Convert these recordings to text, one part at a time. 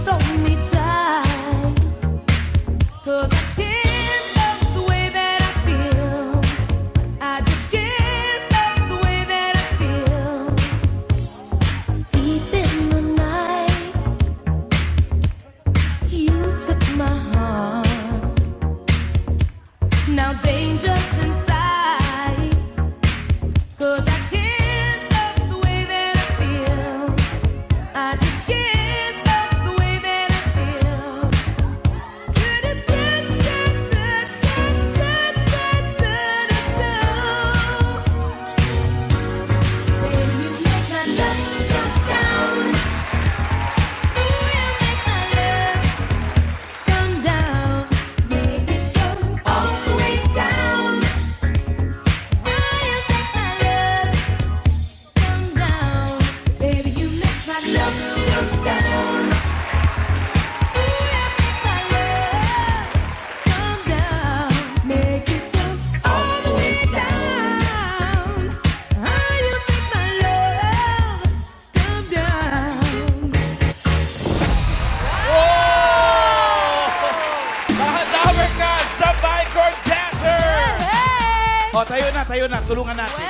so me tight, 'cause I can't love the way that I feel. I just can't love the way that I feel. Deep in the night, you took my heart. Now danger's inside, 'cause I can't love the way that I feel. I just can't love the way that I feel. Baby, you make my love come down. Ooh, you make my love come down. Make it come all the way down. Ah, you make my love come down. Baby, you make my love come down. Ooh, you make my love come down. Make it come all the way down. Ah, you make my love come down. Mahadawer ka sa Vicor Dancer! Hey! O, tayo na. Tulungan natin.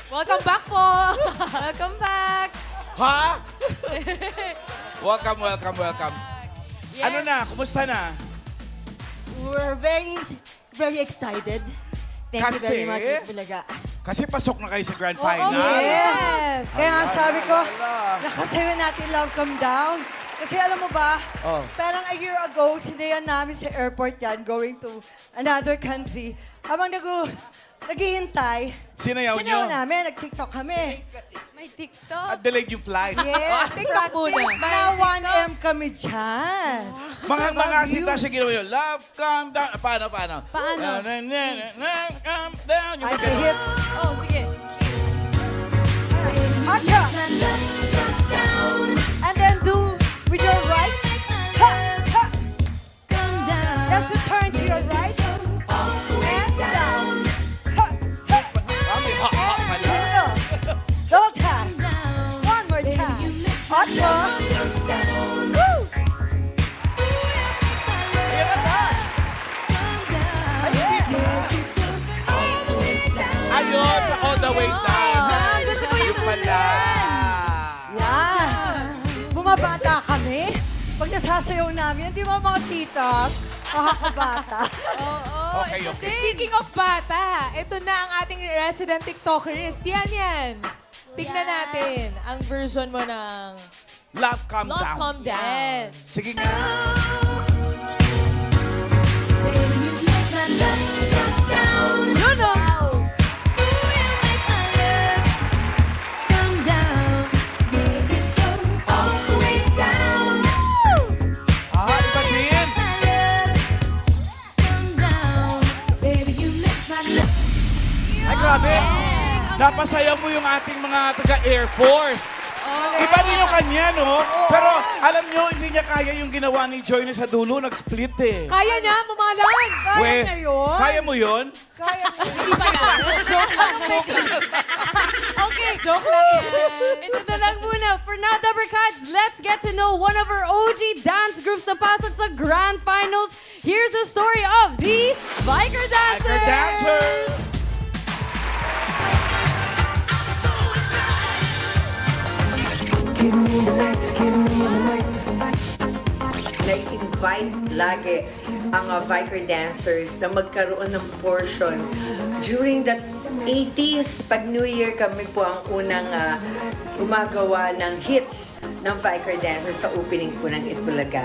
Welcome back po! Welcome back! Ha? Welcome. Yes. Ano na? Kumusta na? We're very excited. Thank you very much, Bulaga. Kasi pasok na kayo sa Grand Final. Yes! Kaya nga sabi ko, nakasayo natin Love Come Down. Kasi alam mo ba, Oh. parang a year ago, sinayan namin sa airport yan, going to another country. Habang naghihintay, Sinayaw nyo? namin, nag-TikTok kami. May TikTok. At delayed yung flight. Yes. TikTok muna. Na 1M kami dyan. Mga views. sita sa ginawa nyo. Love, come down. Paano? Paano? Come down. Yung I mga say ganun. hit. Oh, sige. Acha! And then do with your right. Ha! Ha! Let's turn to your right. And down. Ha! Ha! May ha-ha And pala. middle. Double tap. One more time. Acha! Woo! Ayan na ba? Ayun, sa all the way down. Ah, gusto ko Yung pala. Yan. Bumabata kami. Pag nasasayaw namin, hindi mo mga titas, makakabata. Oo. Okay, okay. Speaking of bata, ito na ang ating resident TikTokerist. Yan. Tignan natin ang version mo ng Love, come Love down. Calm Down. Sige nga. Yun o! Iba din. Ay, grabe. Napasaya mo yung ating mga taga-Air Force. Iba din yung kanya, no? Pero alam nyo, hindi niya kaya yung ginawa ni Joy na sa dulo. Nag-split eh. Kaya niya, mamalan! Kaya na yun. Kaya mo yun? Kaya Hindi pa yan. Joke lang. Okay, joke lang yan. Ito na lang muna. For now, Dabarkads, let's get to know one of our OG dance groups na pasok sa Grand Finals. Here's the story of the Biker Dancers! Biker Dancers! Na-invite lagi ang Viker dancers na magkaroon ng portion during the 80s. Pag New Year kami po ang unang gumagawa ng hits ng Viker dancers sa opening po ng Itbulaga.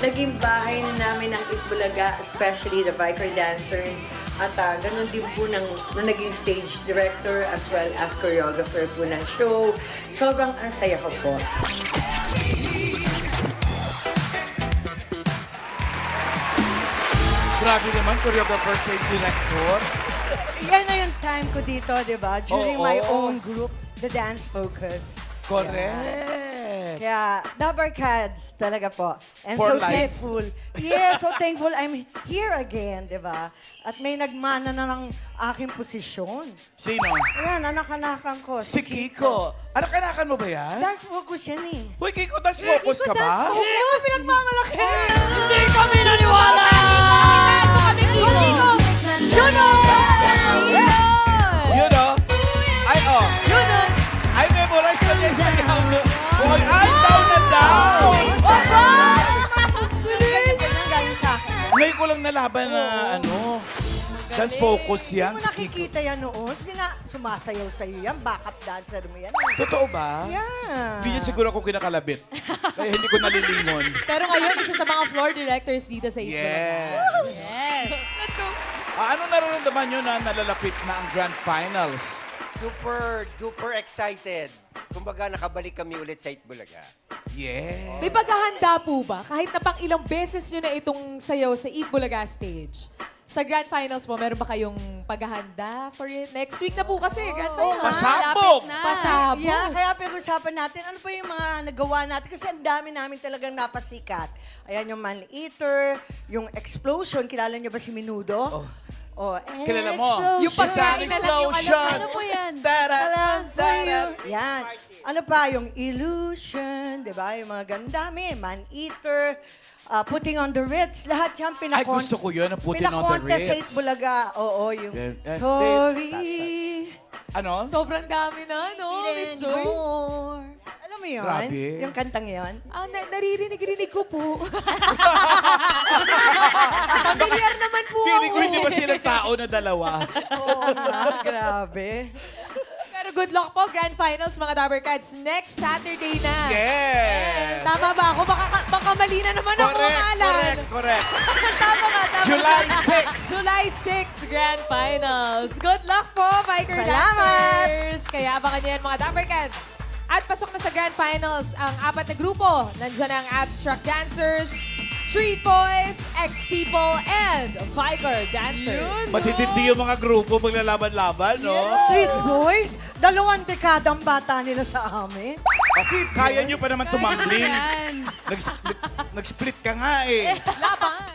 Naging bahay na namin ang Itbulaga, especially the Viker dancers. At ganun din po nung naging stage director as well as choreographer po ng show. Sobrang ang saya ko po. Grabe naman, choreographer, stage director. Yan na yung time ko dito, di ba? During Oo. my own group, the Dance Focus. Correct. Correct. Kaya, Dabber Cats, talaga po. And For so life. thankful. Yeah, so thankful I'm here again, di ba? At may nagmana na ng aking posisyon. Sino? Ayan, anak-anakan ko. Si Kiko. Anak-anakan mo ba yan? Dance focus yan eh. Uy, Kiko, dance focus ka ba? Hindi ko pinagmamalaki. Hindi kami naniwala! Kiko! Juno! You know? Ay, oh. Juno! Ay, memorize ko din sa yaw. Uy, ay, down na down! Ganyan galing sa akin. Ngayon ko lang nalaban na, dance focus yan. Hindi mo nakikita yan noon. Sumasayaw sa'yo yan. Backup dancer mo yan. Totoo ba? Yeah. Hindi niya siguro ako kinakalabit. Kaya hindi ko nalilingon. Pero ngayon, isa sa mga floor directors dito sa Eat Yes. Yes. Let's go. Ano nararamdaman nyo na nalalapit na ang Grand Finals? Super duper excited. Kumbaga nakabalik kami ulit sa Itbulaga. Yeah. May paghahanda po ba? Kahit na pang ilang beses nyo na itong sayaw sa Eat Bulaga stage. Sa Grand Finals po, meron ba kayong paghahanda for it? Next week na po kasi, Grand Finals. pasabog! Pasabog. Yeah, kaya pag-usapan natin, ano pa yung mga nagawa natin? Kasi ang dami namin talagang napasikat. Ayan yung Man Eater, yung Explosion. Kilala niyo ba si Menudo? Oh, Kilala mo? Explosion. Yung pagkain na lang yung alam. Ano po yan? Alam for you. Yan. Ano pa? Yung Illusion, di ba? Yung mga gandami, Man Eater, Putting on the Ritz. Lahat yan Ay, gusto ko yun, ang Putting on the Pinakontest sa Ritz. Itbulaga. Oo, yung Yeah. Sorry. Ano? Sobrang dami na, no, Miss Joy? Alam mo yun? Grabe. Yung kantang yun? Naririnig-rinig ko po. Familiar naman po Feeling ko ako. hindi ba silang tao na dalawa? Oo nga, grabe. Pero good luck po, Grand Finals, mga Dabber Cats. Next Saturday na. Yes! Tama ba ako? Baka mali na naman ako Correct, alam. correct. Tama ka, tama. July 6! July 6, Grand Finals. Good luck po, Biker Salamat! Dancers! Kaya abangan niyo yan, mga Dabber Cats. At pasok na sa Grand Finals ang 4 na grupo. Nandiyan ang Abstract Dancers, Street Boys, X-People, and Biker Dancers. Matitindi yung mga grupo maglalaban-laban, no? Street Boys, 2 dekadang bata nila sa amin. Kaya nyo pa naman tumambling. Yan. Nag-split ka nga eh. Laban!